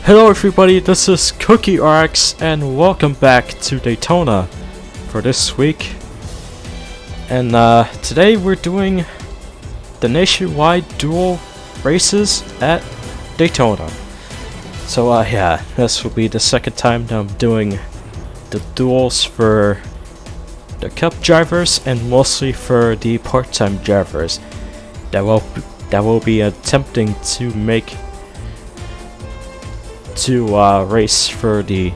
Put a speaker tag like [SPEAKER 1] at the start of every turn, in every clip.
[SPEAKER 1] Hello everybody, this is CookieRx and welcome back to Daytona for this week. And today we're doing the nationwide duel races at Daytona. So yeah, this will be the second time that I'm doing the duels for the cup drivers and mostly for the part-time drivers that will be attempting to race for the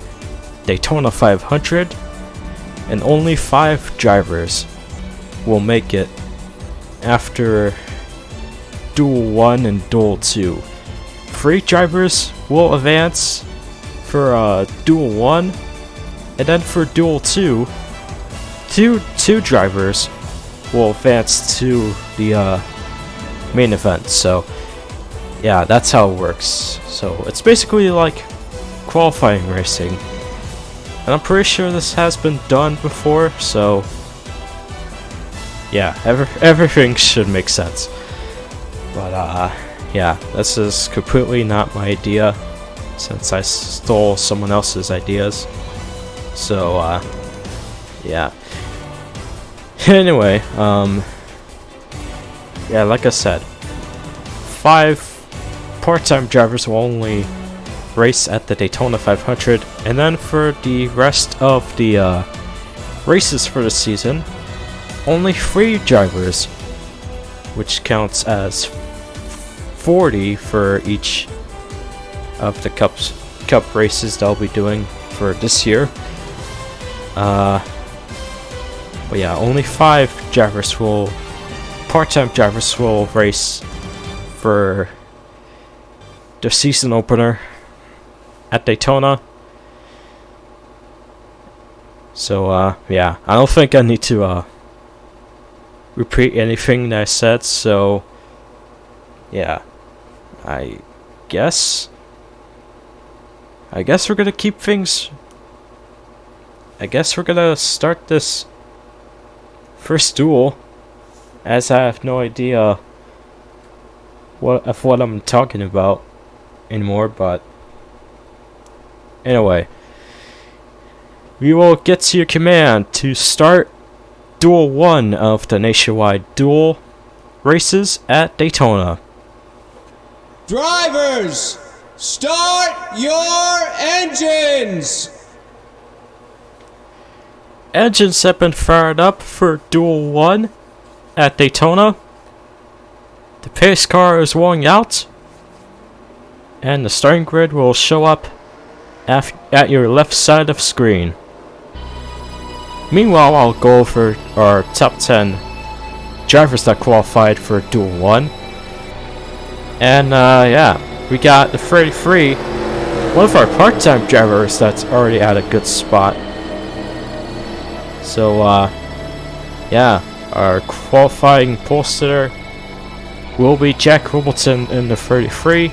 [SPEAKER 1] Daytona 500, and only 5 drivers will make it after Duel 1 and Duel 2. 3 drivers will advance for Duel 1, and then for Duel 2, two drivers will advance to the main event. So yeah, that's how it works. So it's basically like qualifying racing, and I'm pretty sure this has been done before, so yeah, everything should make sense. But yeah, this is completely not my idea, since I stole someone else's ideas. So yeah. Anyway, yeah, like I said, 5 part-time drivers will only race at the Daytona 500, and then for the rest of the races for the season, only 3 drivers, which counts as 40 for each of the cup races that I'll be doing for this year. But yeah, only 5 part-time drivers will race for the season opener at Daytona. So yeah, I don't think I need to repeat anything that I said, so yeah, I guess we're gonna keep things. I guess we're gonna start this first duel, as I have no idea what I'm talking about anymore. But anyway, we will get to your command to start Duel 1 of the nationwide duel races at Daytona.
[SPEAKER 2] Drivers, start your engines!
[SPEAKER 1] Engines have been fired up for Duel 1 at Daytona. The pace car is rolling out, and the starting grid will show up at your left side of screen. Meanwhile, I'll go over our top 10 drivers that qualified for Duel 1. And yeah, we got the 33, one of our part-time drivers that's already at a good spot. So yeah, our qualifying pole sitter will be Jack Hamilton in the 33.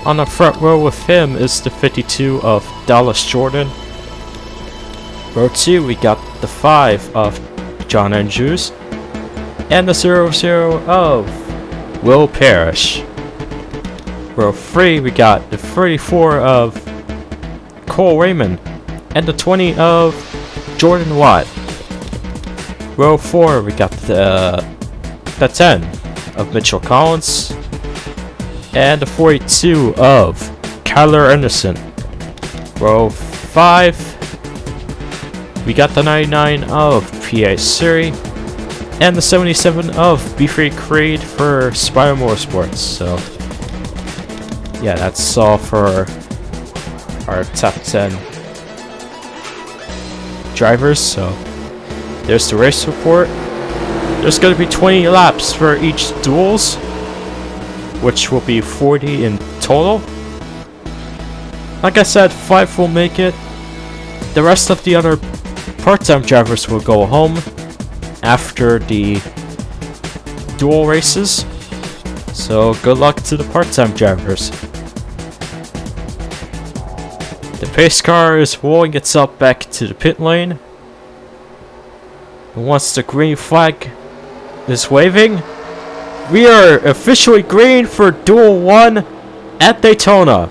[SPEAKER 1] On the front row with him is the 52 of Dallas Jordan. Row 2, we got the 5 of John Andrews, and the 00 of Will Parrish. Row 3, we got the 34 of Cole Raymond, and the 20 of Jordan Watt. Row 4, we got the 10 of Mitchell Collins, and the 42 of Kyler Anderson. Row 5, we got the 99 of PA Siri, and the 77 of B3 Creed for Spire Motorsports. So yeah, that's all for our top 10 drivers. So there's the race report. There's going to be 20 laps for each duels, which will be 40 in total. Like I said, 5 will make it. The rest of the other part-time drivers will go home after the duel races. So good luck to the part-time drivers. The pace car is rolling itself back to the pit lane. And once the green flag is waving, we are officially green for Duel 1 at Daytona.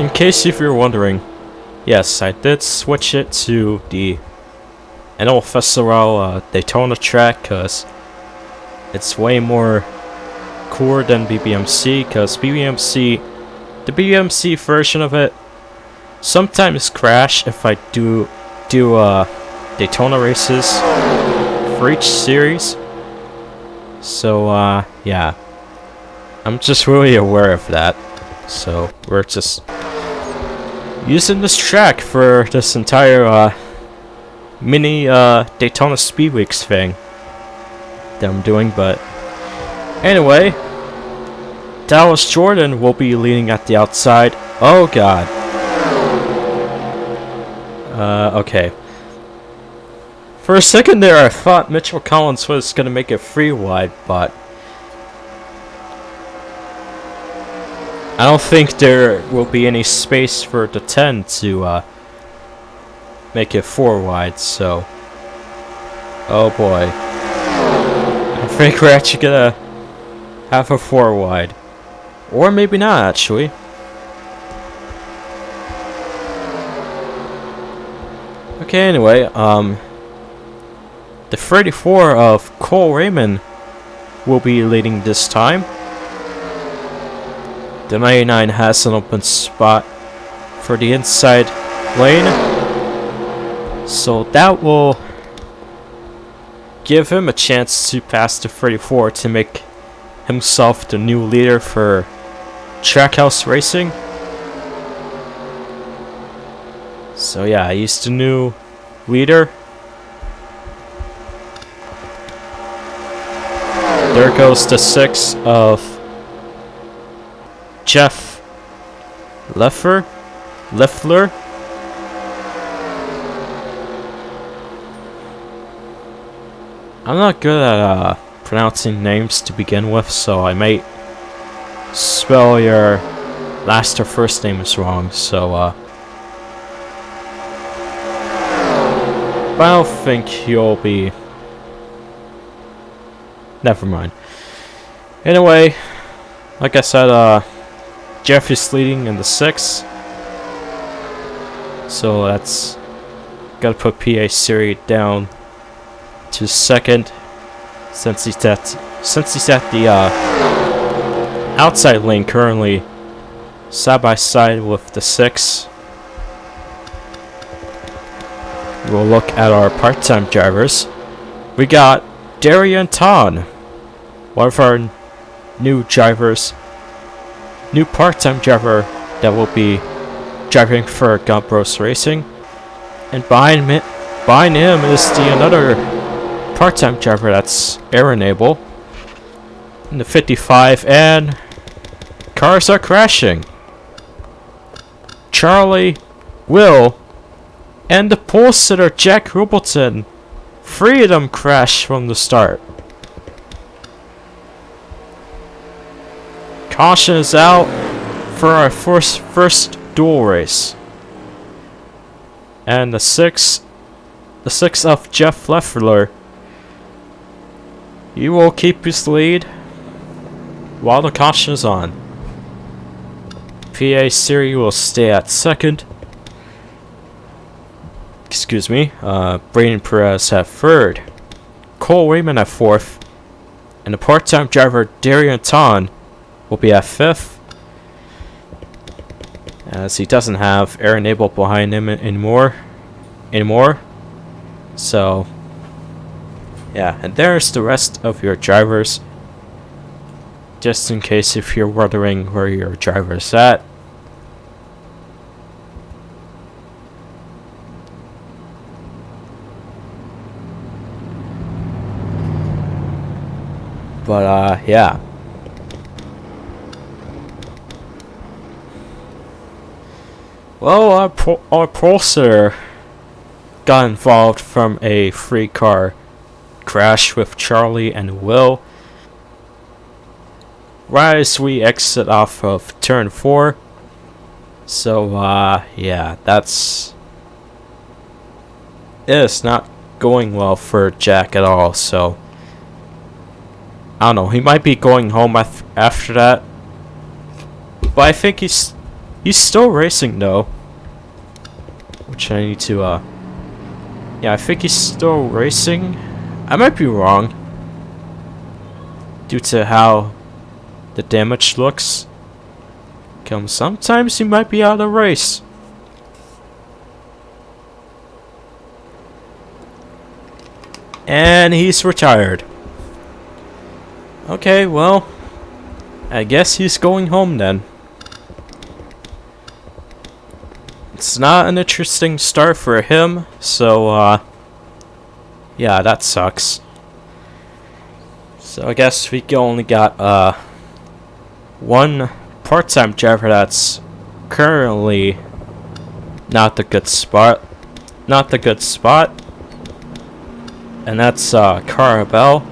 [SPEAKER 1] in case if you're wondering, yes, I did switch it to the NRLA Festival Daytona track because it's way more cooler than BBMC, because the BBMC version of it sometimes crash if I do Daytona races for each series. So yeah, I'm just really aware of that. So we're just using this track for this entire mini Daytona Speed Weeks thing that I'm doing. But anyway, Dallas Jordan will be leading at the outside. Oh god. Okay. For a second there I thought Mitchell Collins was gonna make it free wide, but I don't think there will be any space for the 10 to make it 4 wide, so oh boy. I think we're actually gonna have a 4 wide. Or maybe not, actually. Okay, anyway, the 34 of Cole Raymond will be leading this time. The 99 has an open spot for the inside lane, so that will give him a chance to pass the 34 to make himself the new leader for Trackhouse Racing. So yeah, he's the new leader. There goes the 6 of Jeff Leffler. I'm not good at pronouncing names to begin with, so I might spell your last or first name is wrong, so but I don't think you'll be... Never mind. Anyway, like I said, Jeff is leading in the 6. So that's... Gotta put PA Siri down to 2nd, since he's at the outside lane currently, side by side with the 6. We'll look at our part-time drivers. We got Darian Ton, one of our new drivers, new part-time driver that will be driving for Gun Bros Racing. And behind him is another part-time driver, that's Aaron Abel in the 55, and cars are crashing. Charlie, Will, and the pole sitter Jack Rubleton, 3 of them crashed from the start. Caution is out for our first duel race. And the 6 of Jeff Leffler, he will keep his lead while the caution is on. PA Siri will stay at 2nd. Excuse me. Brayden Perez at 3rd. Cole Raymond at 4th. And the part-time driver Darian Ton will be at 5th, as he doesn't have Aaron Abel behind him anymore. So yeah, and there's the rest of your drivers, just in case if you're wondering where your driver's at. But yeah. Well, our pulsar got involved from a free car crash with Charlie and Will right as we exit off of turn 4. So yeah, it's not going well for Jack at all. So I don't know, he might be going home after that, but I think he's He's still racing though. Which I need to, yeah, I think he's still racing. I might be wrong. Due to how the damage looks. Sometimes he might be out of the race. And he's retired. Okay, well, I guess he's going home then. It's not an interesting start for him, so, yeah, that sucks. So I guess we only got, one part-time driver that's currently not the good spot. And that's, Carabel.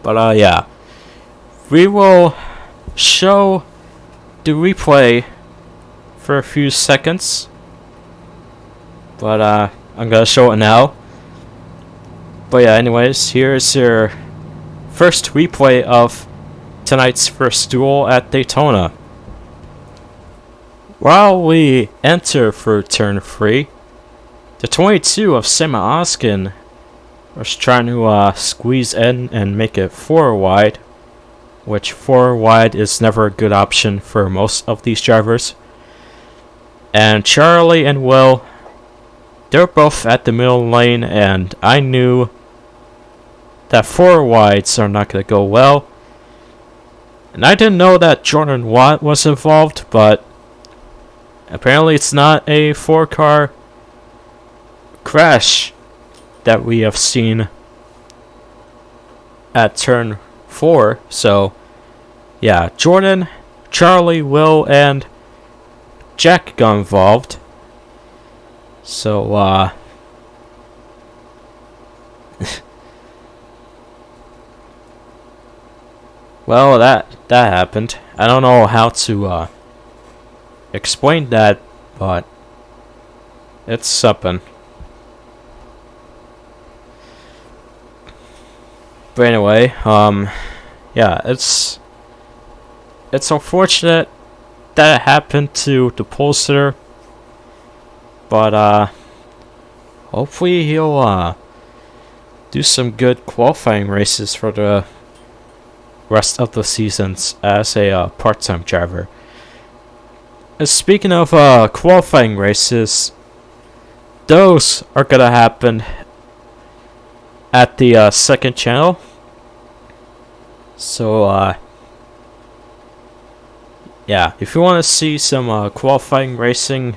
[SPEAKER 1] But, yeah. We will show the replay for a few seconds. But, I'm gonna show it now. But yeah, anyways, here's your first replay of tonight's first duel at Daytona. While we enter for turn 3, the 22 of Sema Oskin was trying to squeeze in and make it 4 wide, which 4 wide is never a good option for most of these drivers. And Charlie and Will, they're both at the middle lane, and I knew that 4 wides are not going to go well. And I didn't know that Jordan Watt was involved, but apparently it's not a 4-car crash that we have seen at turn 4. So, yeah, Jordan, Charlie, Will, and Jack got involved. So, well, that happened. I don't know how to explain that, but it's something. But anyway, yeah, it's unfortunate that it happened to the pollster, but hopefully he'll do some good qualifying races for the rest of the seasons as a part-time driver. And speaking of qualifying races, those are gonna happen at the second channel. So yeah, if you want to see some qualifying racing,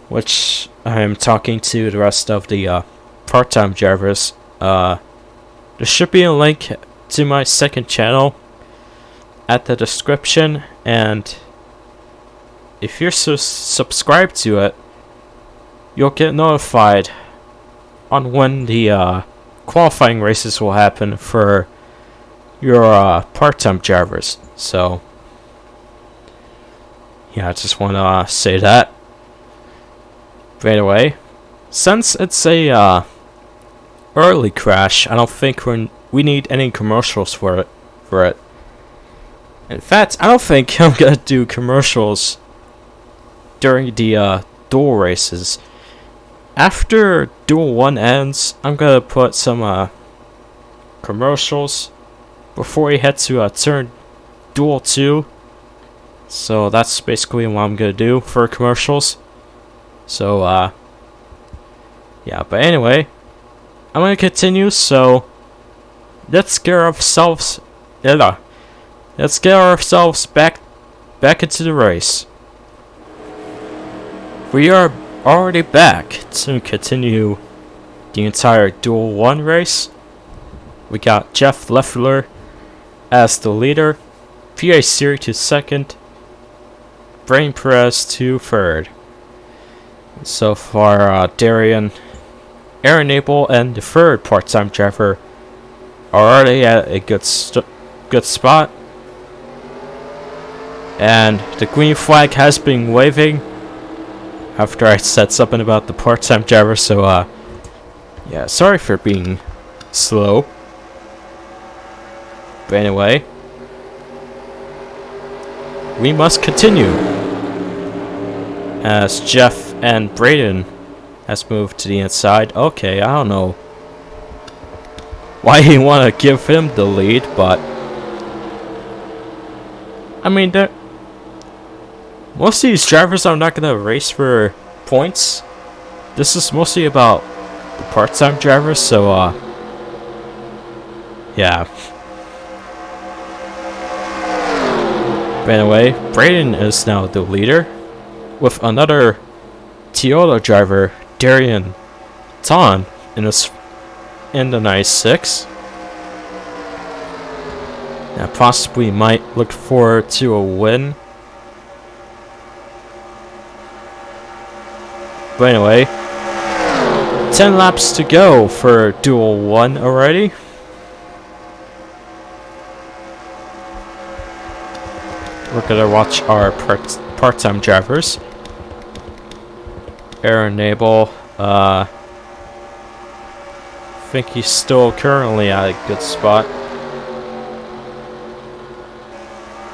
[SPEAKER 1] which I'm talking to the rest of the part-time drivers, there should be a link to my second channel at the description, and if you're subscribed to it, you'll get notified on when the qualifying races will happen for your part-time drivers. So yeah, I just want to say that. But anyway, since it's a early crash, I don't think we need any commercials for it. In fact, I don't think I'm gonna do commercials during the duel races. After Duel 1 ends, I'm gonna put some commercials before we head to turn Duel 2. So that's basically what I'm gonna do for commercials. So yeah, but anyway, I'm gonna continue. So let's get ourselves back into the race. We are already back to continue the entire Duel 1 race. We got Jeff Leffler as the leader, PA Siri to second, Brain Perez to third. So far, Darian, Aaron Abel, and the third part-time driver are already at a good spot. And the green flag has been waving after I said something about the part-time driver, so yeah, sorry for being slow. But anyway, we must continue as Jeff and Braden has moved to the inside. Okay, I don't know why you want to give him the lead, but I mean, most of these drivers are not gonna race for points. This is mostly about the part-time drivers, so yeah. But anyway, Braden is now the leader, with another Toyota driver, Darian Ton, in the 96. Now possibly might look forward to a win. But anyway, 10 laps to go for Duel 1 already. We're gonna watch our part-time drivers. Aaron Nabel, I think he's still currently at a good spot.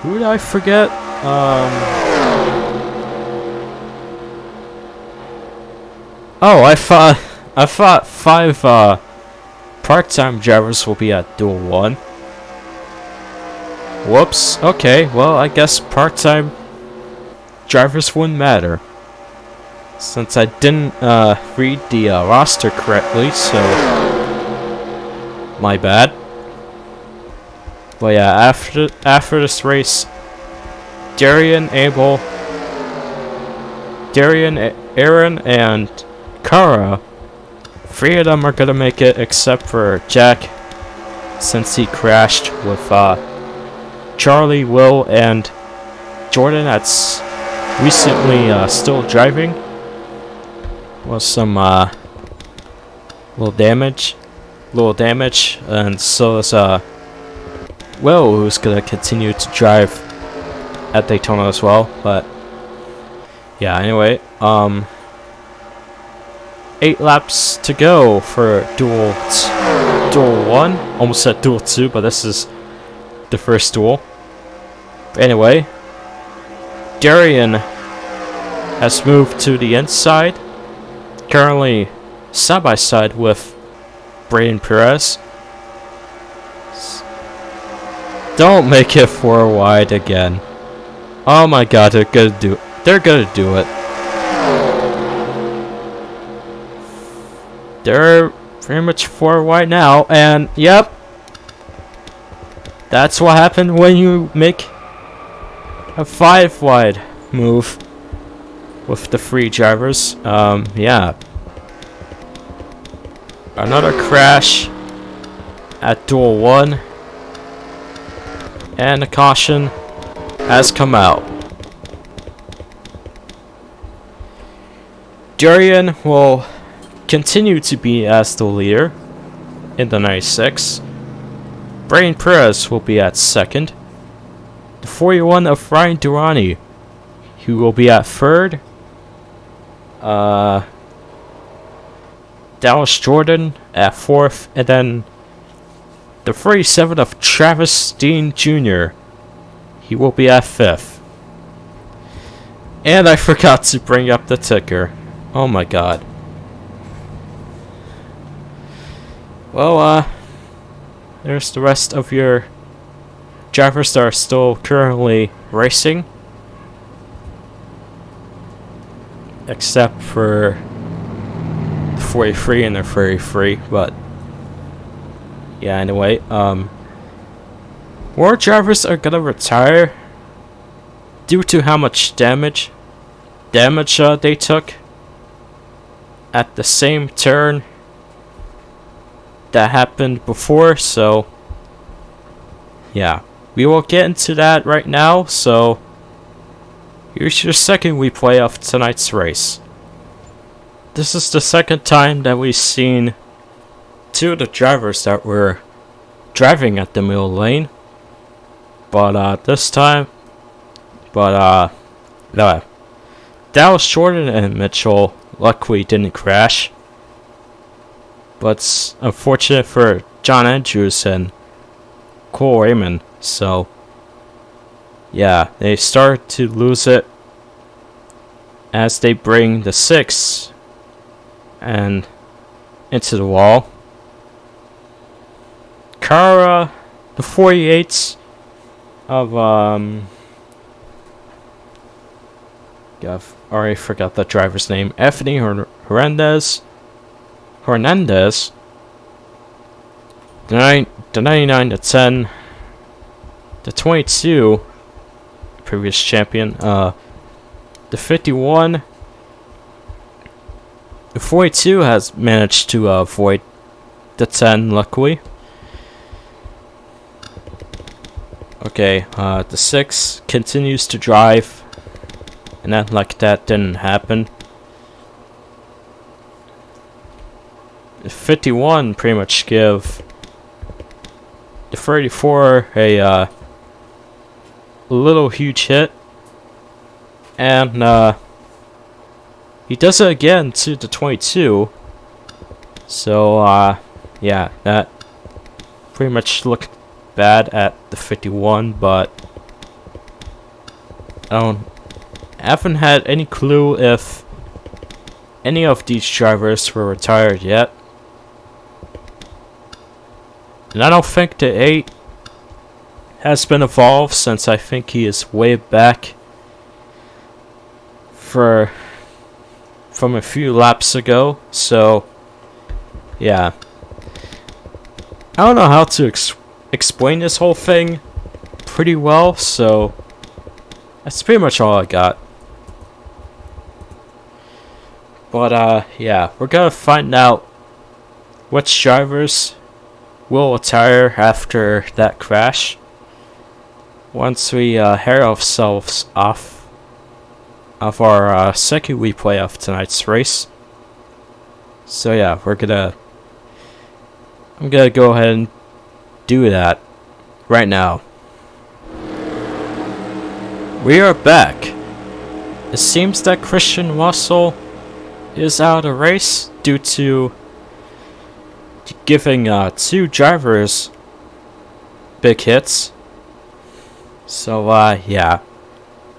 [SPEAKER 1] Who did I forget? Oh, I thought 5 part-time drivers will be at Duel 1. Whoops. Okay, well, I guess part-time drivers wouldn't matter, since I didn't read the roster correctly, so my bad. But yeah, after this race, Aaron, and Kara, 3 of them are gonna make it, except for Jack, since he crashed with Charlie, Will, and Jordan. That's recently still driving. Was some little damage, and so is Will, who's gonna continue to drive at Daytona as well. But yeah, anyway, 8 laps to go for Duel 1. Almost said Duel 2, but this is the first duel. But anyway, Darian has moved to the inside, currently side by side with Braden Perez. Don't make it 4 wide again. Oh my god, they're gonna do it. They're pretty much 4 wide now, and yep, that's what happened when you make a 5 wide move with the 3 drivers. Yeah. Another crash at Duel 1, and a caution has come out. Darian will continue to be as the leader in the 96. Braden Perez will be at 2nd. The 41 of Ryan Durrani, who will be at 3rd. Dallas Jordan at 4th, and then the 37 of Travis Dean Jr., he will be at 5th. And I forgot to bring up the ticker. Oh my god. Well, there's the rest of your drivers that are still currently racing, except for the 43 and the 33, but yeah, anyway, more drivers are gonna retire due to how much damage they took at the same turn that happened before. So yeah, we will get into that right now. So here's your second replay of tonight's race. This is the second time that we've seen 2 of the drivers that were driving at the middle lane, but no, Dallas Jordan and Mitchell luckily didn't crash, but it's unfortunate for John Andrews and Cole Raymond. So, yeah, they start to lose it as they bring the 6 and into the wall. Kara, the 48s of I've already forgot that driver's name. Anthony Hernandez. The 99 to 10. The 22, previous champion. The 51. The 42 has managed to avoid the 10, luckily. Okay, the 6 continues to drive, and that didn't happen. The 51 pretty much give the 34 a little huge hit, and he does it again to the 22. So yeah, that pretty much looked bad at the 51, but I haven't had any clue if any of these drivers were retired yet. And I don't think the 8 has been evolved, since I think he is way back from a few laps ago. So yeah, I don't know how to explain this whole thing pretty well, so that's pretty much all I got. But yeah, we're gonna find out which drivers will retire after that crash once we head ourselves off of our second replay of tonight's race. So yeah, I'm gonna go ahead and do that right now. We are back. It seems that Christian Russell is out of the race due to giving 2 drivers big hits. So yeah,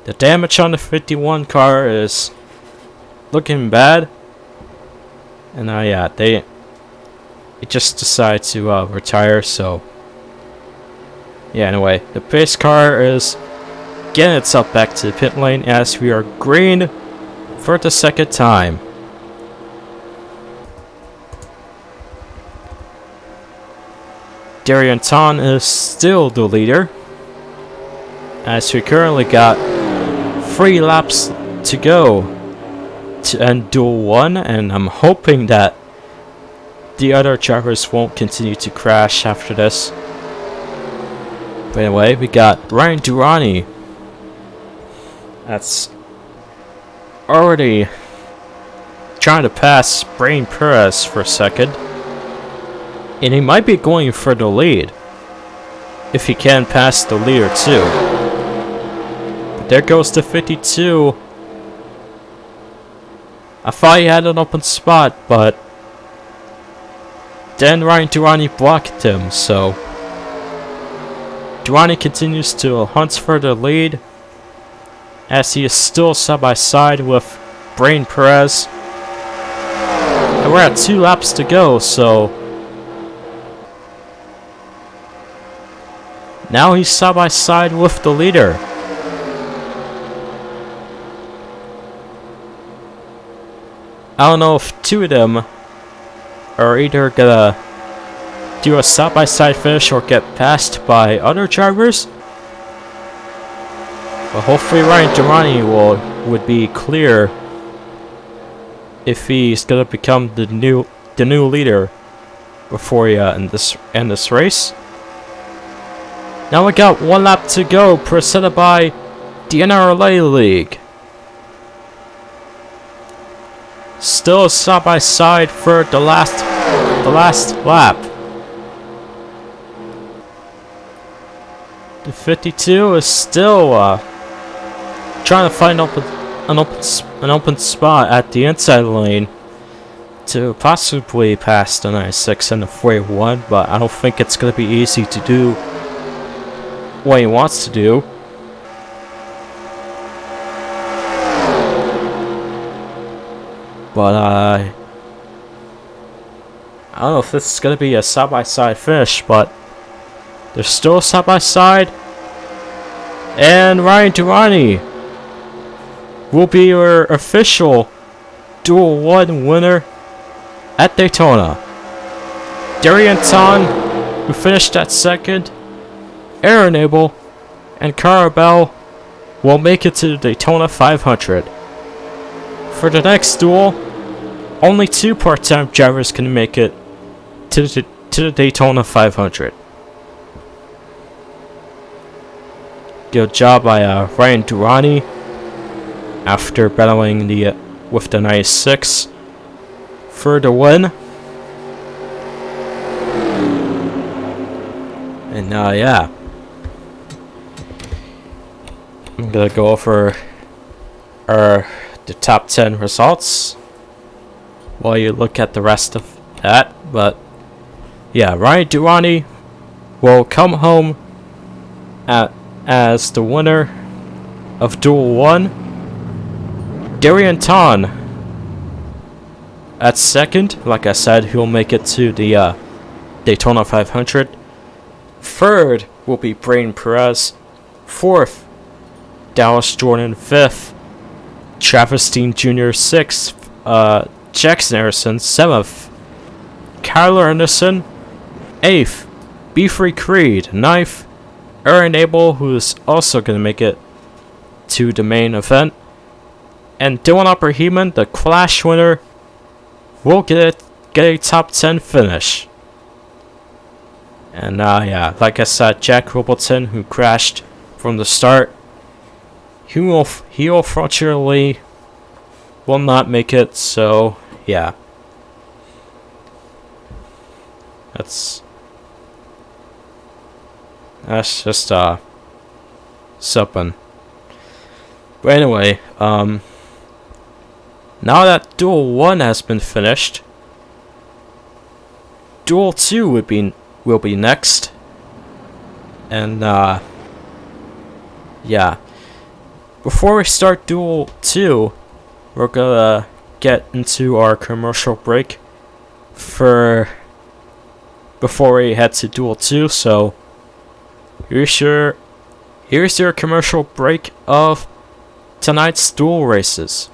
[SPEAKER 1] the damage on the 51 car is looking bad, and yeah, they just decided to retire. So yeah, anyway, the pace car is getting itself back to the pit lane as we are green for the second time. Darian Ton is still the leader, as we currently got 3 laps to go to end Duel 1, and I'm hoping that the other drivers won't continue to crash after this. But anyway, we got Ryan Durrani. That's already trying to pass Brain Perez for a second. And he might be going for the lead if he can pass the leader too. But there goes the 52. I thought he had an open spot, but then Ryan Durrani blocked him, so Durrani continues to hunt for the lead as he is still side by side with Brain Perez. And we're at 2 laps to go, so now he's side by side with the leader. I don't know if 2 of them are either gonna do a side by side finish or get passed by other drivers. But hopefully Ryan Durrani would be clear if he's gonna become the new leader before we end this race. Now we got 1 lap to go, presented by the NRLA League. Still side by side for the last lap. The 52 is still trying to find an open spot at the inside lane to possibly pass the 96 and the 41, but I don't think it's gonna be easy to do what he wants to do. But I don't know if this is gonna be a side-by-side finish, but there's still a side-by-side, and Ryan Durrani will be your official Duel 1 winner at Daytona. Darian Ton, who finished at second, Aaron Abel, and Cara Bell will make it to the Daytona 500. For the next duel, only 2 part-time drivers can make it to the Daytona 500. Good job by Ryan Durrani after battling with the 96 for the win. And yeah, I'm gonna go over the top 10 results while you look at the rest of that. But yeah, Ryan Durrani will come home as the winner of Duel 1. Darian Ton at second. Like I said, he'll make it to the Daytona 500. Third will be Brain Perez. Fourth, Dallas Jordan. Fifth, Travis Dean Jr. Sixth, Jackson Harrison. Seventh, Kyler Anderson. Eighth, Beefree Creed. Ninth, Aaron Abel, who is also going to make it to the main event. And Dylan Upper-Heeman, the Clash winner, will get a top 10 finish. And yeah, like I said, Jack Ruppleton, who crashed from the start, he unfortunately will not make it. So yeah, that's just something. But anyway, now that Duel 1 has been finished, Duel 2 will be next. And yeah, before we start Duel 2, we're gonna get into our commercial break before we head to Duel 2. So here's your commercial break of tonight's duel races.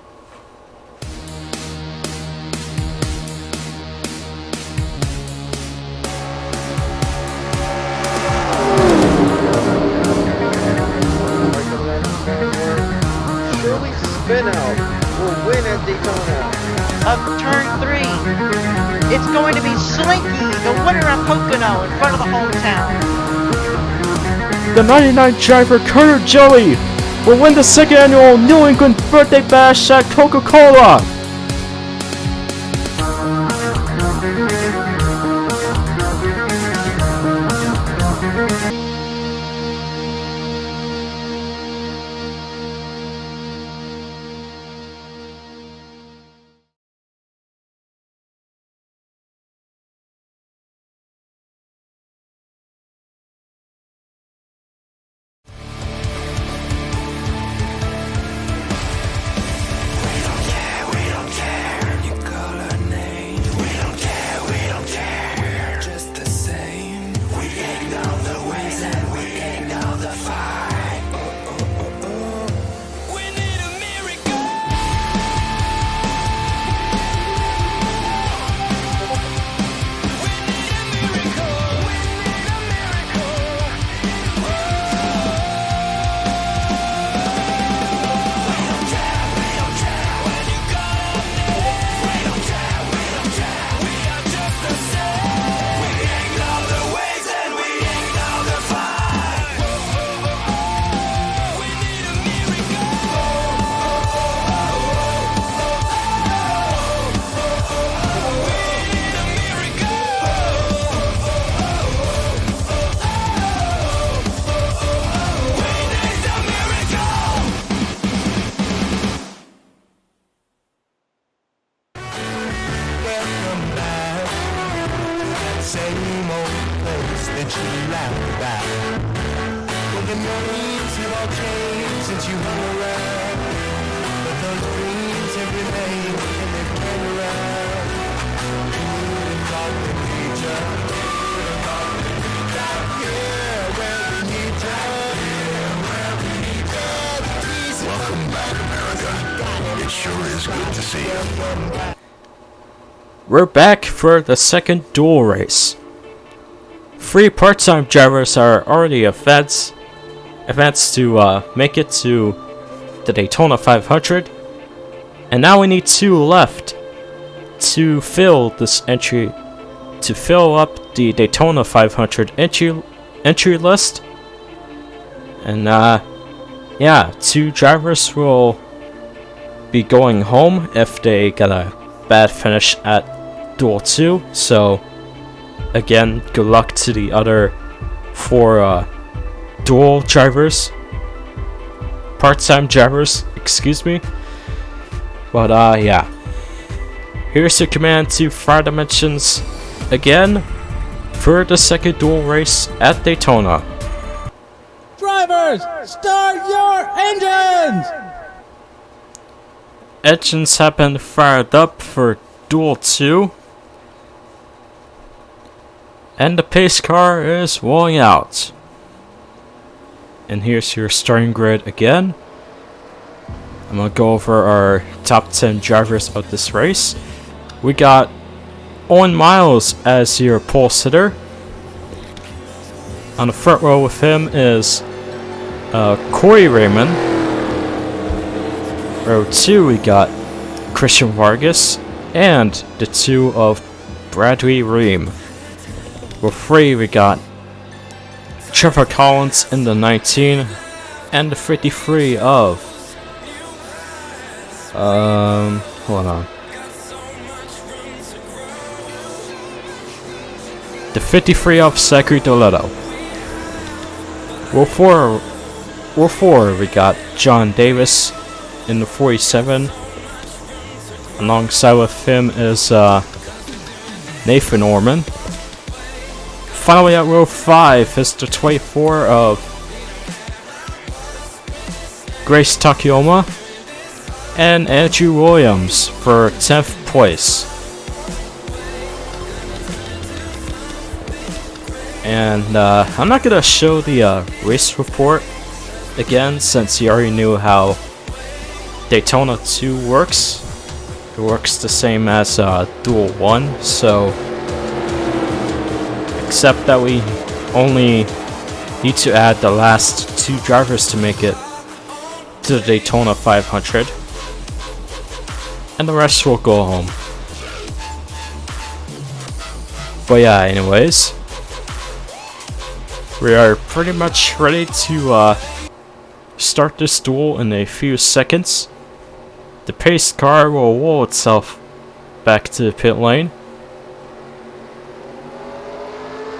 [SPEAKER 3] Shirley Spinout will win at Daytona.
[SPEAKER 4] Of turn 3. It's going to be Slinky, the winner of Pocono, in front of the hometown.
[SPEAKER 1] The 99 driver Carter Joey will win the 2nd annual New England Birthday Bash at Coca-Cola.
[SPEAKER 5] Same old place that you laughed at. Well,
[SPEAKER 1] We're back for the second duel race. 3 part-time drivers are already advanced to make it to the Daytona 500, and now we need 2 left to fill this entry, to fill up the Daytona 500 entry list. And yeah, 2 drivers will be going home if they get a bad finish at Duel 2. So again, good luck to the other 4 duel drivers, part-time drivers, excuse me. But yeah, here's your command to Fire Dimensions again for the second duel race at Daytona.
[SPEAKER 2] Drivers, start your engines!
[SPEAKER 1] Engines have been fired up for Duel 2, and the pace car is rolling out. And here's your starting grid again. I'm gonna go over our top 10 drivers of this race. We got Owen Miles as your pole sitter. On the front row with him is Corey Raymond. Row 2 we got Christian Vargas and the 2 of Bradley Ream. Row 3 we got Trevor Collins in the 19 and the 53 of hold on. The 53 of Zachary Doletto. Row 4 we got John Davis in the 47. Alongside with him is Nathan Orman. Finally at row 5 is the 24 of Grace Takayama and Andrew Williams for 10th place. And I'm not gonna show the race report again, since you already knew how Daytona 2 works. It works the same as Duel 1, so except that we only need to add the last 2 drivers to make it to the Daytona 500, and the rest will go home. But yeah, anyways, we are pretty much ready to start this duel in a few seconds. The pace car will roll itself back to the pit lane.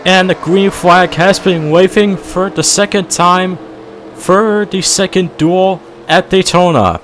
[SPEAKER 1] And the green flag has been waving for the second time for the second duel at Daytona.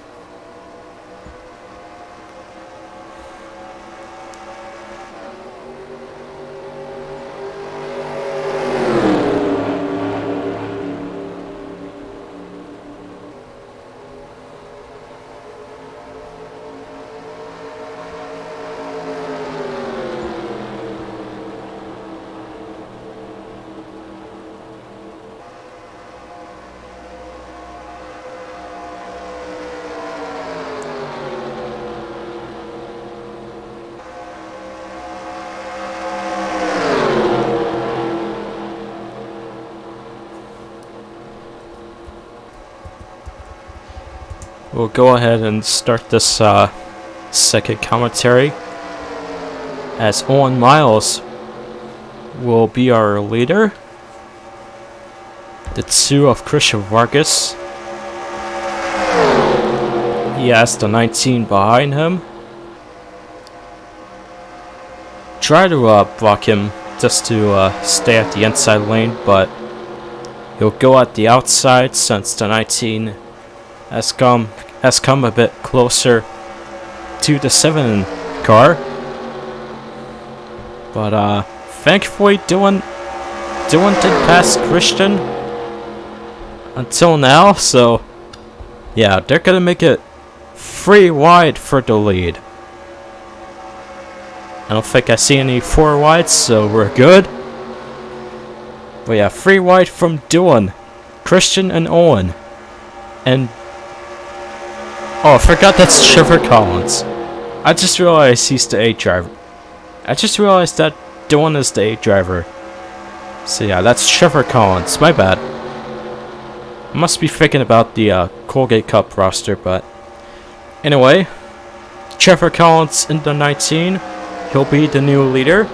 [SPEAKER 1] We'll go ahead and start this second commentary, as Owen Miles will be our leader. The 2 of Christian Vargas. He has the 19 behind him. Try to block him just to stay at the inside lane, but he'll go at the outside since the 19 has come a bit closer to the 7 car. But thankfully Dylan did pass Christian. until now, so yeah, they're gonna make it 3 wide for the lead. I don't think I see any 4 wides, so we're good. But yeah, 3 wide from Duel, Christian and Owen. And oh, I forgot that's Trevor Collins. I just realized he's the 8 driver. I just realized that Duel is the 8 driver. So yeah, that's Trevor Collins. My bad. I must be thinking about the Colgate Cup roster, but anyway, Trevor Collins in the 19. He'll be the new leader.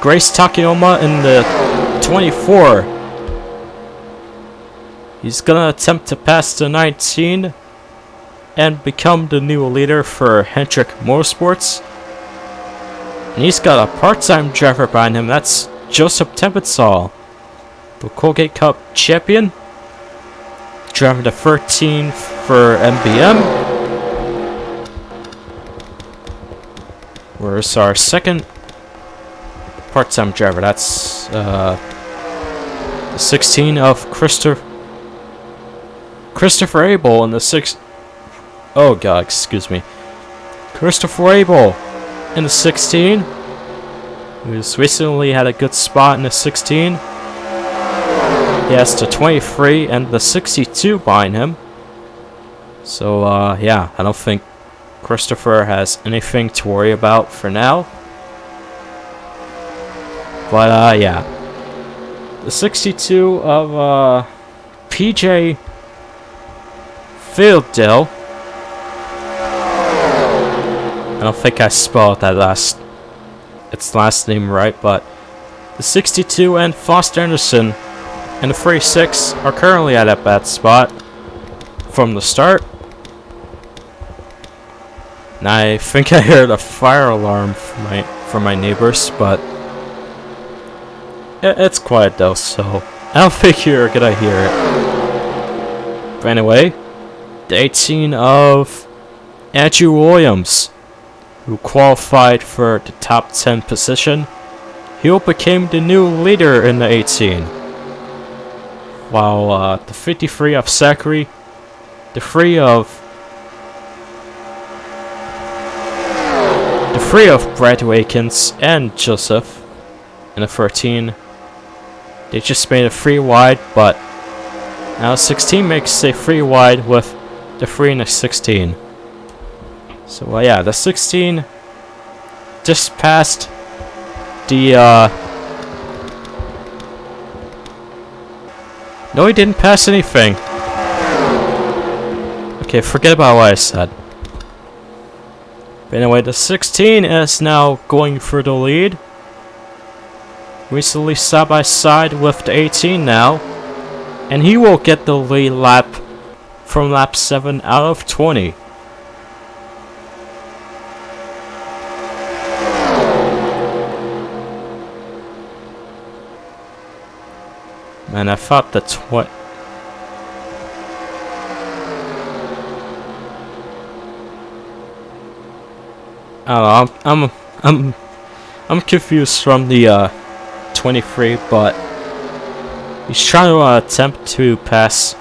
[SPEAKER 1] Grace Takayama in the 24. He's gonna attempt to pass the 19 and become the new leader for Hendrick Motorsports. And he's got a part-time driver behind him. That's Joseph Tempensall, the Colgate Cup champion, driving the 13 for MBM. Where's our second part-time driver? That's the 16 of Christopher Abel in the 6. Oh god, excuse me. Christopher Abel in the 16, who's recently had a good spot in the 16. He has the 23 and the 62 behind him. So yeah, I don't think Christopher has anything to worry about for now. But yeah, the 62 of PJ Fieldale. I don't think I spelled that its last name right, but the 62 and Foster Anderson and the 36 are currently at a bad spot from the start. And I think I heard a fire alarm from my neighbors, but it's quiet though, so I don't think you're gonna hear it. But anyway, the 18 of Andrew Williams, who qualified for the top 10 position, he became the new leader in the 18. While the 53 of Zachary, the 3 of Brad Wakens and Joseph in the 13, they just made a 3 wide, but now 16 makes a 3 wide with the 3 and the 16. So yeah, the 16 just passed the no, he didn't pass anything. Okay, forget about what I said. But anyway, the 16 is now going for the lead. Recently side by side with the 18 now. And he will get the lead lap from lap 7 out of 20. Man, I thought that's what. I don't know. I'm confused from the 23, but he's trying to attempt to pass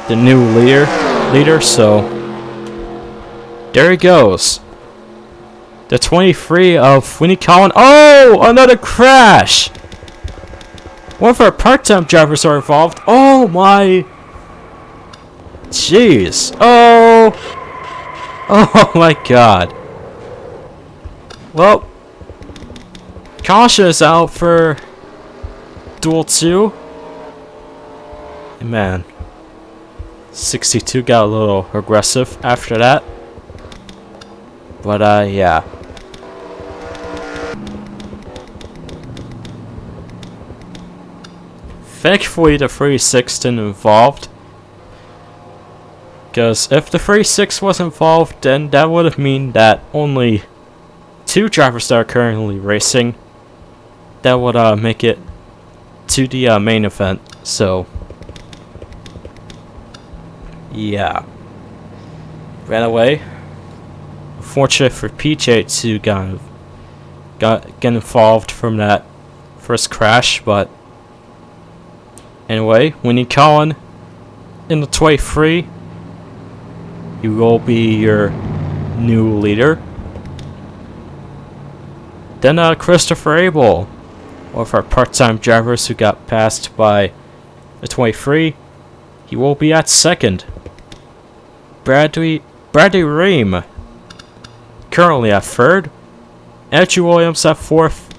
[SPEAKER 1] the new leader. So there he goes. The 23 of Winnie Collin. Oh, another crash! One of our part-time drivers are involved. Oh my! Jeez! Oh! Oh my God! Well, caution is out for Duel 2. And man, 62 got a little aggressive after that. But yeah. Thankfully the 36 didn't involved. Because if the 36 was involved, then that would have mean that only 2 drivers that are currently racing, that would make it to the main event. So yeah. Ran away. Fortunate for PJ to get involved from that first crash, but Anyway, when you call in the 23, you will be your new leader. Then Christopher Abel, one of our part-time drivers who got passed by the 23, he will be at second. Bradley Ream, currently at third. Andrew Williams at fourth.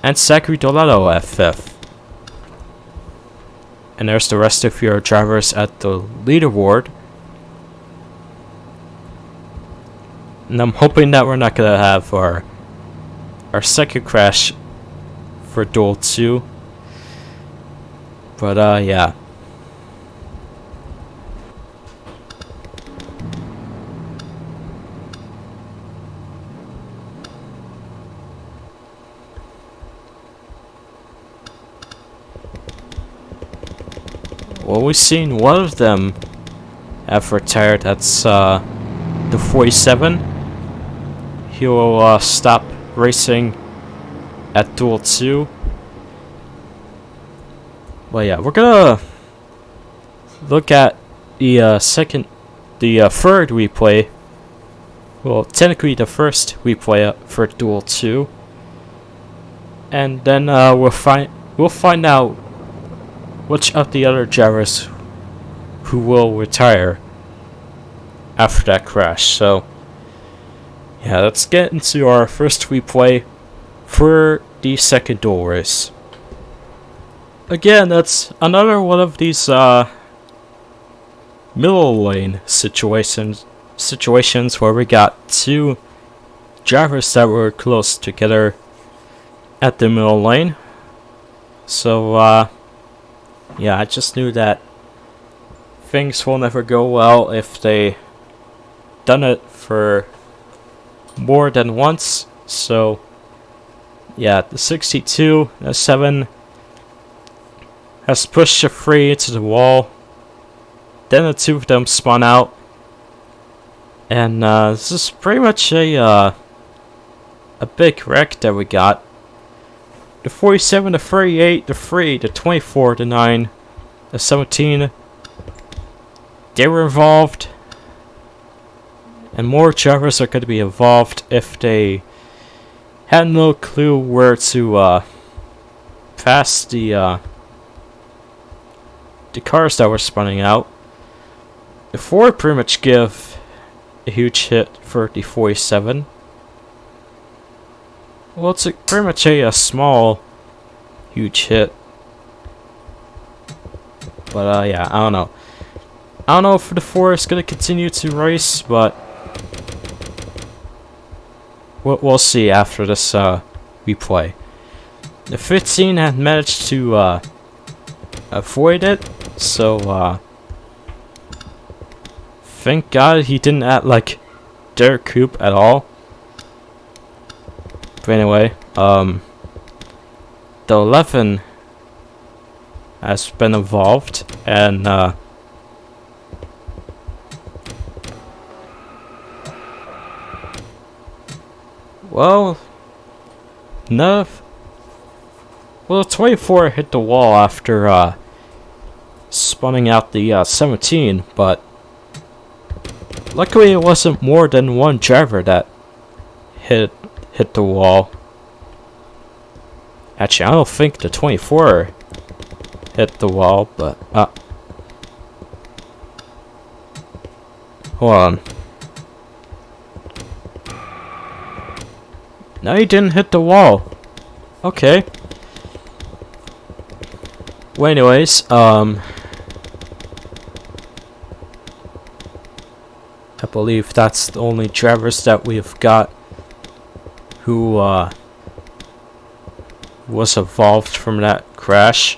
[SPEAKER 1] And Zachary Doletto at fifth. And there's the rest of your drivers at the leaderboard. And I'm hoping that we're not gonna have our second crash for Duel 2. But yeah. Well, we've seen one of them have retired. That's the 47. He will stop racing at Duel 2. Well, yeah, we're gonna look at the third replay. Well, technically the first replay for Duel 2, and then we'll find out which of the other drivers who will retire after that crash. So yeah, let's get into our first replay for the second duel race. Again, that's another one of these middle lane situations where we got two drivers that were close together at the middle lane. So yeah, I just knew that things will never go well if they done it for more than once. So yeah, the 62, the 7 has pushed the 3 into the wall. Then the two of them spun out. And this is pretty much a big wreck that we got. The 47, the 38, the 3, the 24, the 9, the 17. They were involved. And more drivers are going to be involved if they had no clue where to pass the cars that were spinning out. The 4 pretty much give a huge hit for the 47. Well, it's pretty much a small, huge hit. But yeah, I don't know. I don't know if the 4 is gonna continue to race, but we'll see after this replay. The 15 had managed to avoid it, so thank God he didn't act like Derek Coop at all. But anyway, the 11 has been involved, and well, no. Well, the 24 hit the wall after spinning out the 17, but luckily it wasn't more than one driver that hit the wall. Actually, I don't think the 24 hit the wall, but hold on. No, he didn't hit the wall. Okay. Well, anyways, I believe that's the only drivers that we've got who was involved from that crash.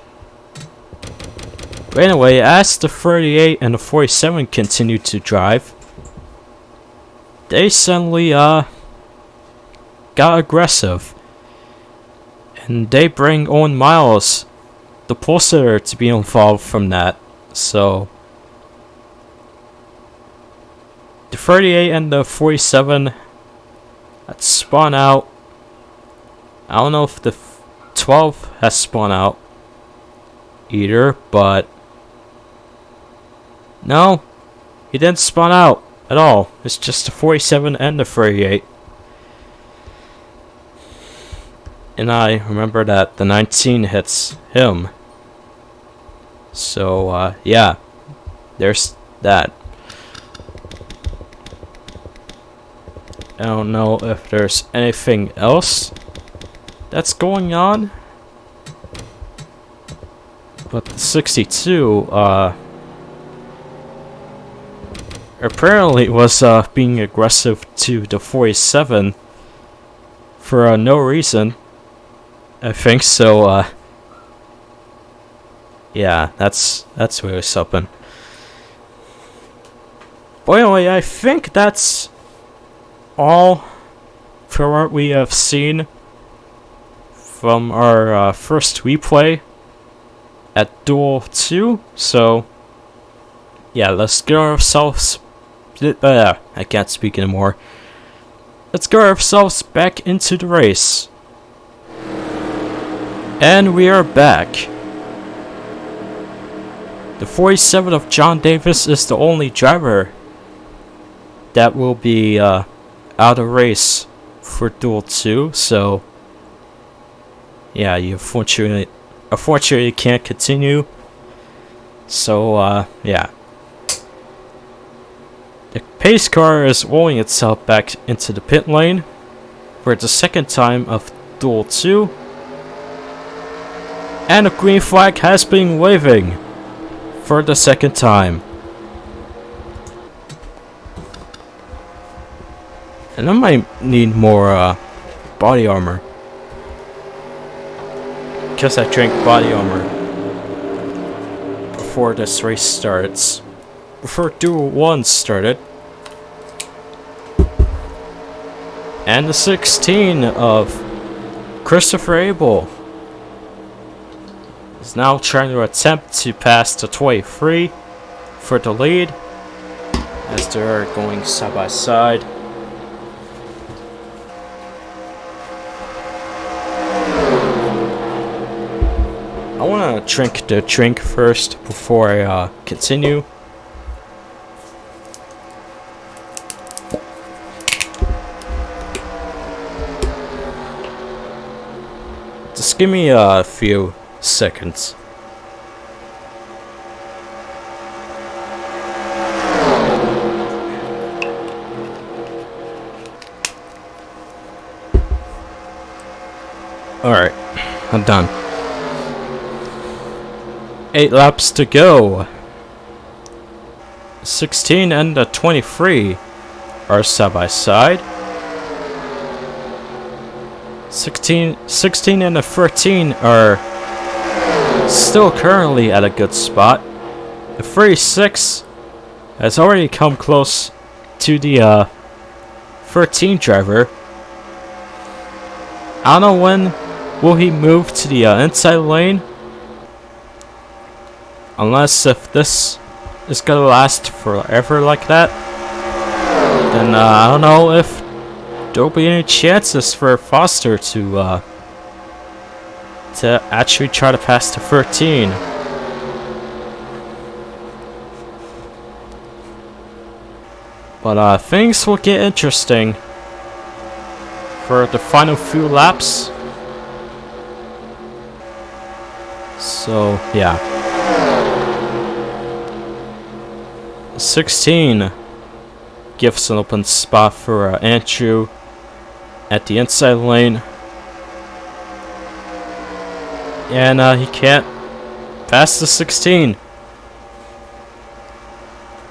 [SPEAKER 1] But anyway, as the 38 and the 47 continued to drive, they suddenly got aggressive, and they bring Owen Miles, the pole sitter, to be involved from that. So the 38 and the 47 had spun out. I don't know if the 12 has spun out, either, but no, he didn't spawn out at all. It's just the 47 and the 38. And I remember that the 19 hits him. So, yeah, there's that. I don't know if there's anything else that's going on. But the 62, apparently was, being aggressive to the 47 for, no reason. I think so, yeah, that's really something. But anyway, I think that's all for what we have seen from our first replay at Duel 2. So yeah, let's get ourselves I can't speak anymore. Let's get ourselves back into the race. And we are back. The 47 of John Davis is the only driver that will be out of race for Duel 2, so yeah, you unfortunately can't continue. So yeah. The pace car is rolling itself back into the pit lane for the second time of Duel 2. And the green flag has been waving for the second time. And I might need more body armor, because I drank body armor before this race starts. Before Duel 1 started. And the 16 of Christopher Abel is now trying to attempt to pass the 23 for the lead as they're going side by side. I want to drink the drink first before I continue. Just give me a few seconds. Alright, I'm done. 8 laps to go. 16 and the 23 are side by side. 16 and the 13 are still currently at a good spot. The 36 has already come close to the 13 driver. I don't know when will he move to the inside lane. Unless if this is gonna last forever like that, then I don't know if there'll be any chances for Foster to actually try to pass to 13. But things will get interesting for the final few laps. So yeah. 16 gives an open spot for Andrew at the inside lane. And he can't pass the 16.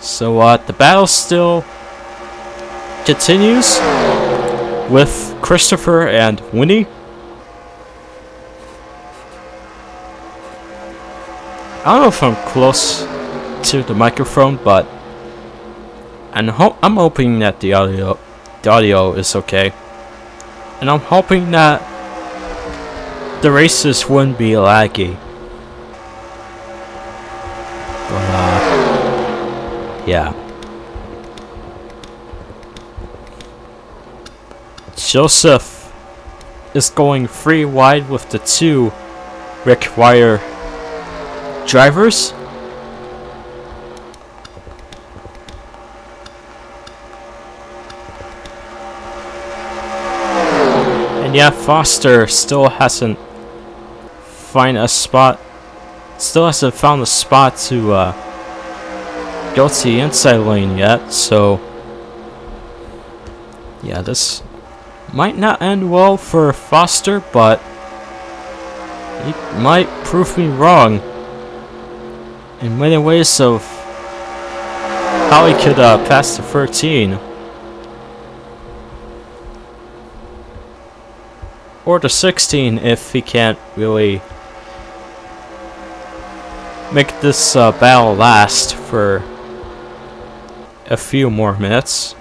[SPEAKER 1] So the battle still continues with Christopher and Winnie. I don't know if I'm close to the microphone, but I'm hoping that the audio is okay, and I'm hoping that the races wouldn't be laggy. But yeah. Joseph is going 3 wide with the 2 Rick Wire drivers. And yeah, Foster still hasn't found a spot to go to the inside lane yet, so yeah, this might not end well for Foster, but he might prove me wrong in many ways of how he could pass the 13 or the 16 if he can't really make this battle last for a few more minutes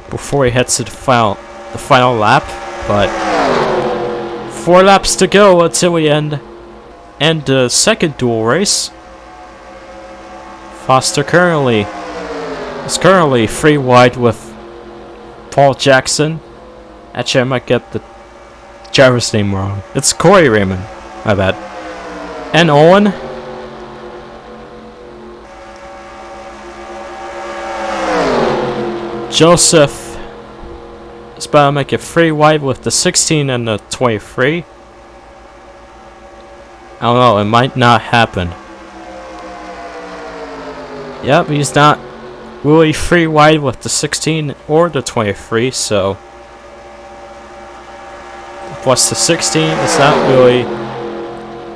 [SPEAKER 1] before he heads to the final lap. But 4 laps to go until we end the second duel race. Foster is currently 3 wide with Paul Jackson. Actually, I might get the driver's name wrong. It's Corey Raymond. My bad. And Owen. Joseph is about to make it 3 wide with the 16 and the 23. I don't know, it might not happen. Yep, he's not really 3 wide with the 16 or the 23, so plus the 16 is not really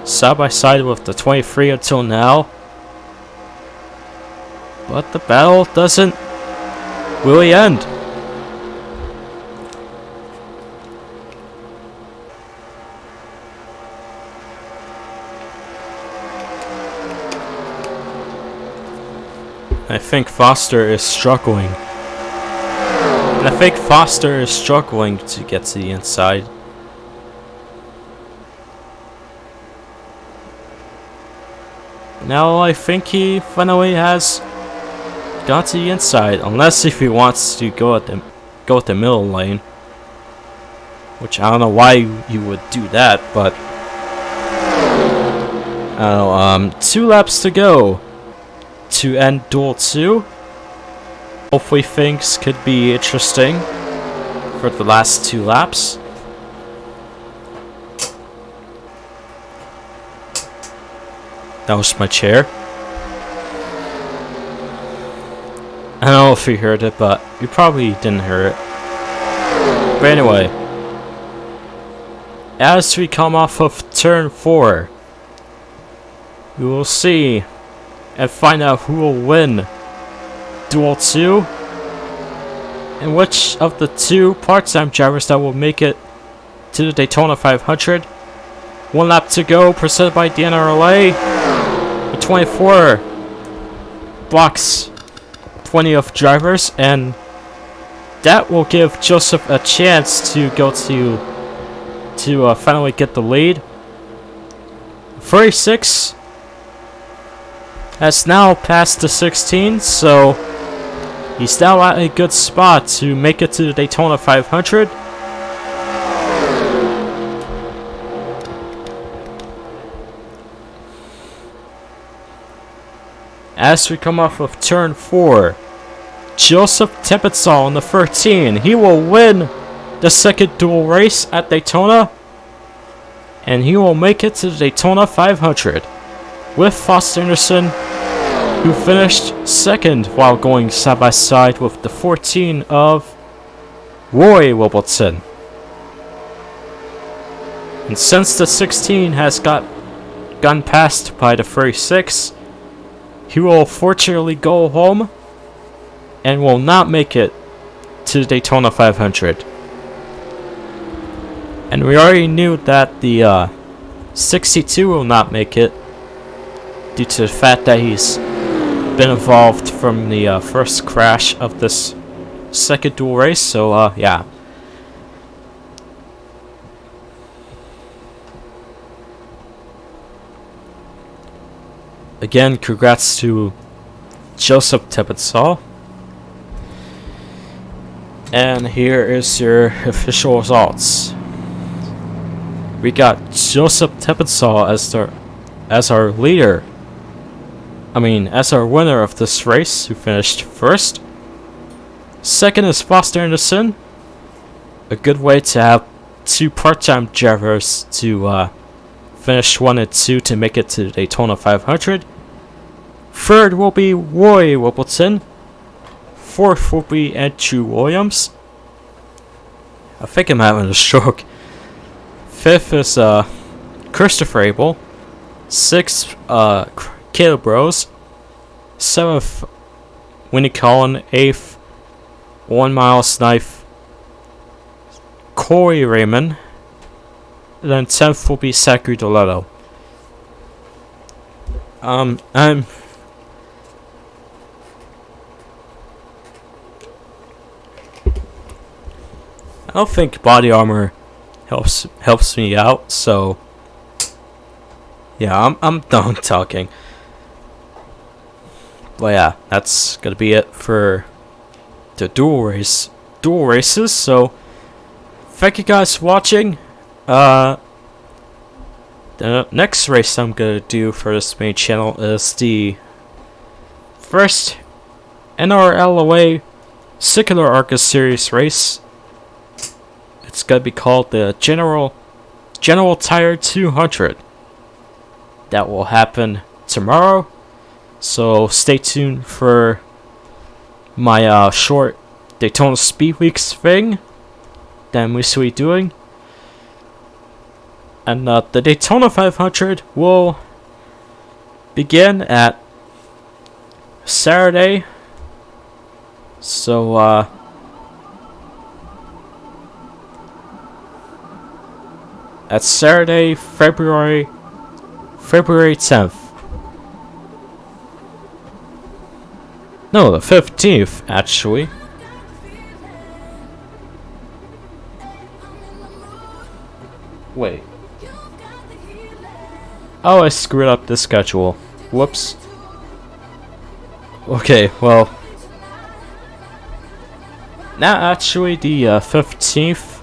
[SPEAKER 1] side by side with the 23 until now. But the battle doesn't really end. I think Foster is struggling. And I think Foster is struggling to get to the inside. Now I think he finally has got to the inside, unless if he wants to go with the middle lane, which I don't know why you would do that, but I don't know. 2 laps to go to end Duel 2. Hopefully things could be interesting for the last 2 laps. That was my chair. I don't know if you heard it, but you probably didn't hear it. But anyway, as we come off of turn 4, we will see and find out who will win Duel 2 and which of the 2 part-time drivers that will make it to the Daytona 500. 1 lap to go, presented by the NRLA. The 24 blocks plenty of drivers, and that will give Joseph a chance to go to finally get the lead. 36 has now passed the 16, so he's now at a good spot to make it to the Daytona 500. As we come off of turn 4, Joseph Tepetsal on the 13. He will win the second duel race at Daytona, and he will make it to the Daytona 500 with Foster Anderson, who finished second while going side by side with the 14 of Roy Wilbertson. And since the 16 has gotten passed by the 36, he will fortunately go home and will not make it to the Daytona 500. And we already knew that the 62 will not make it due to the fact that he's been involved from the first crash of this second duel race, so yeah. Again, congrats to Joseph Tepetsal. And here is your official results. We got Joseph Tepetsal as the as our leader. As our winner of this race, who finished first. Second is Foster Anderson. A good way to have 2 part-time drivers to finish 1 and 2 to make it to the Daytona 500. Third will be Roy Wibbleton. Fourth will be Andrew Williams. I think I'm having a stroke. Fifth is Christopher Abel. Sixth, Caleb Rose. Seventh, Winnie Collin. Eighth, 1 Miles Knife, Corey Raymond. And then 10th will be Zachary Doletto. I don't think body armor helps me out, so yeah, I'm done talking. But yeah, that's gonna be it for the duel races. So thank you guys for watching. The next race I'm gonna do for this main channel is the first NRLOA Circular Arcus Series race. It's gonna be called the General Tire 200. That will happen tomorrow. So stay tuned for my short Daytona Speed Weeks thing that I'm usually doing. And the Daytona 500 will begin at Saturday. So at Saturday, February 10th. No, the 15th, actually. Wait. Oh, I screwed up the schedule. Whoops. Okay, well. Not actually the 15th.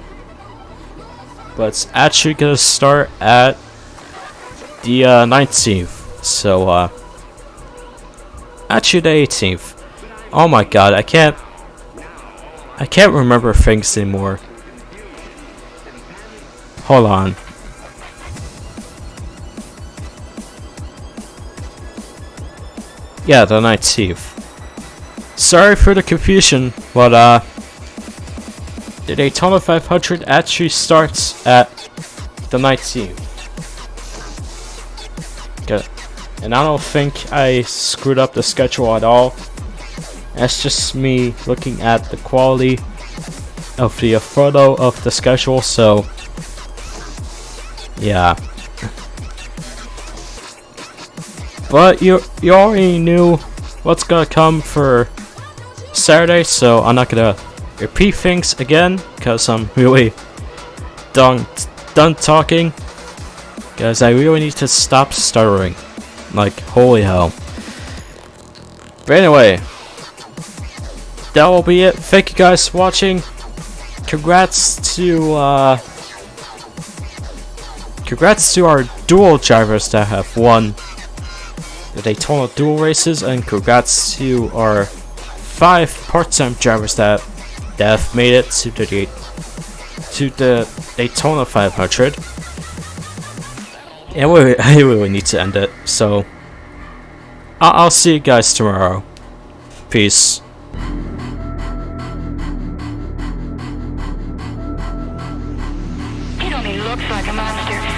[SPEAKER 1] But it's actually gonna start at the 19th. So, actually the 18th. Oh my god, I can't remember things anymore. Hold on. Yeah, the 19th. Sorry for the confusion, but the Daytona 500 actually starts at the 19th. Okay. And I don't think I screwed up the schedule at all. That's just me looking at the quality of the photo of the schedule, so yeah. But you already knew what's gonna come for Saturday, so I'm not gonna repeat things again because I'm really done talking. Guys, I really need to stop stuttering. Like, holy hell. But anyway, that will be it. Thank you guys for watching. Congrats to our duel drivers that have won the Daytona duel races, and congrats to our 5 part-time drivers that have made it to the Daytona 500. And I really need to end it, so I'll see you guys tomorrow. Peace.
[SPEAKER 5] He only looks like a monster.